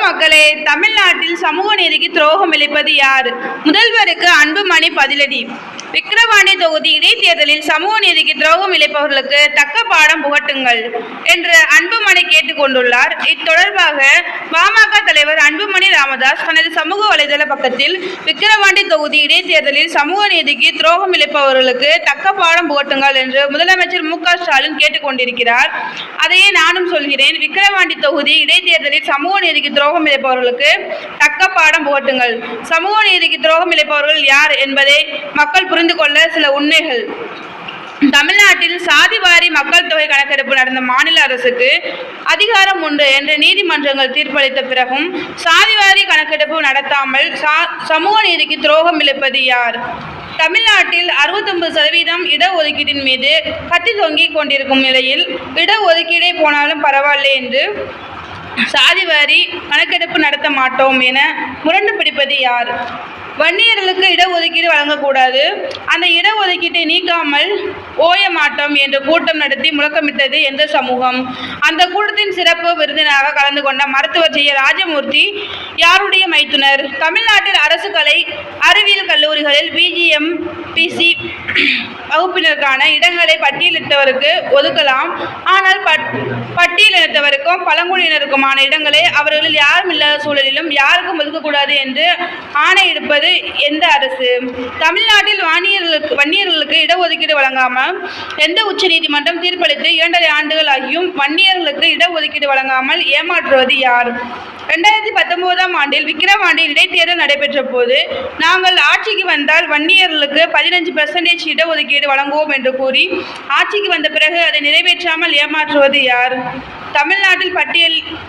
மக்களே, தமிழ்நாட்டில் சமூக நீதிக்கு துரோகம் இழைப்பது யார்? முதல்வருக்கு அன்புமணி பதிலடி. விக்கிரவாண்டி தொகுதி இடைத்தேர்தலில் சமூக நீதிக்கு துரோகம் இழைப்பவர்களுக்கு தக்க பாடம் புகட்டுங்கள் என்று அன்புமணி கேட்டுக் கொண்டுள்ளார். இத்தொடர்பாக பாமக தலைவர் அன்புமணி ராமதாஸ் தனது சமூக வலைதள பக்கத்தில் விக்கிரவாண்டி தொகுதி இடைத்தேர்தலில் சமூக நீதிக்கு துரோகம் இழைப்பவர்களுக்கு தக்க பாடம் புகட்டுங்கள் என்று முதலமைச்சர் மு.க.ஸ்டாலின் கேட்டுக் கொண்டிருக்கிறார். அதையே நானும் சொல்கிறேன். விக்கிரவாண்டி தொகுதி இடைத்தேர்தலில் சமூக நீதிக்கு துரோகம் இழைப்பவர்களுக்கு தக்க பாடம் புகட்டுங்கள். சமூக நீதிக்கு துரோகம் இழைப்பவர்கள் யார் என்பதை மக்கள் புரிந்து கொள்ள சில உண்மைகள். தமிழ்நாட்டில் சாதிவாரி மக்கள் தொகை கணக்கெடுப்பு நடந்த மாநில அரசுக்கு அதிகாரம் உண்டு என்று நீதிமன்றங்கள் தீர்ப்பளித்த பிறகும் சாதிவாரி கணக்கெடுப்பு நடத்தாமல் சமூக நீதிக்கு துரோகம் இழைப்பது யார்? தமிழ்நாட்டில் 69% இடஒதுக்கீட்டின் மீது கத்தி தொங்கிக் கொண்டிருக்கும் நிலையில் இடஒதுக்கீடே போனாலும் பரவாயில்லை என்று சாதிவாரி கணக்கெடுப்பு நடத்த மாட்டோம் என முரண்டு பிடிப்பது யார்? வன்னியர்களுக்கு இடஒதுக்கீடு வழங்கக்கூடாது, அந்த இடஒதுக்கீட்டை நீக்காமல் ஓய மாட்டோம் என்று கூட்டம் நடத்தி முழக்கமிட்டது எந்த சமூகம்? அந்த கூட்டத்தின் சிறப்பு விருந்தினராக கலந்து கொண்ட மருத்துவர் ஜெய ராஜமூர்த்தி யாருடைய மைத்துனர்? தமிழ்நாட்டில் அரசு கலை அறிவியல் கல்லூரிகளில் பிஜிஎம் பிசி வகுப்பினருக்கான இடங்களை பட்டியலிட்டவருக்கு ஒதுக்கலாம். ஆனால் பட்டியலினத்தவருக்கும் பழங்குடியினருக்குமான இடங்களை அவர்களில் யாரும் இல்லாத சூழலிலும் யாருக்கும் ஒதுக்கக்கூடாது என்று ஆணையிடுப்பது எந்த அரசு? தமிழ்நாட்டில் வன்னியர்களுக்கு இடஒதுக்கீடு வழங்காமல் எந்த உச்ச நீதிமன்றம் தீர்ப்பளித்து 2.5 ஆண்டுகள் ஆகியும் வன்னியர்களுக்கு இடஒதுக்கீடு வழங்காமல் ஏமாற்றுவது யார்? 2019ஆம் ஆண்டில் விக்கிரவாண்டியில் இடைத்தேர்தல் நடைபெற்ற போது நாங்கள் ஆட்சிக்கு வந்தால் வன்னியர்களுக்கு 15% இடஒதுக்கீடு வழங்குவோம் என்று கூறி ஆட்சிக்கு வந்த பிறகு அதை நிறைவேற்றாமல் ஏமாற்றுவது யார்? தமிழ்நாட்டில்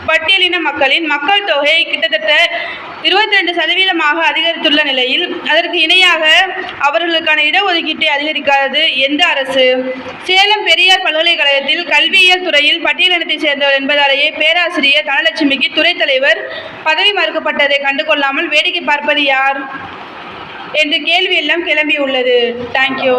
பட்டியலின மக்களின் மக்கள் தொகை கிட்டத்தட்ட 22% அதிகரித்துள்ள நிலையில் அதற்கு இணையாக அவர்களுக்கான இடஒதுக்கீட்டை அதிகரிக்காதது எந்த அரசு? சேலம் பெரியார் பல்கலைக்கழகத்தில் கல்வியியல் துறையில் பட்டியலினத்தை சேர்ந்தவர் என்பதாலேயே பேராசிரியர் தனலட்சுமிக்கு துறைத் தலைவர் பதவி மறுக்கப்பட்டதை கண்டுகொள்ளாமல் வேடிக்கை பார்ப்பது யார் என்ற கேள்வி எல்லாம் கிளம்பியுள்ளது. தேங்க்யூ.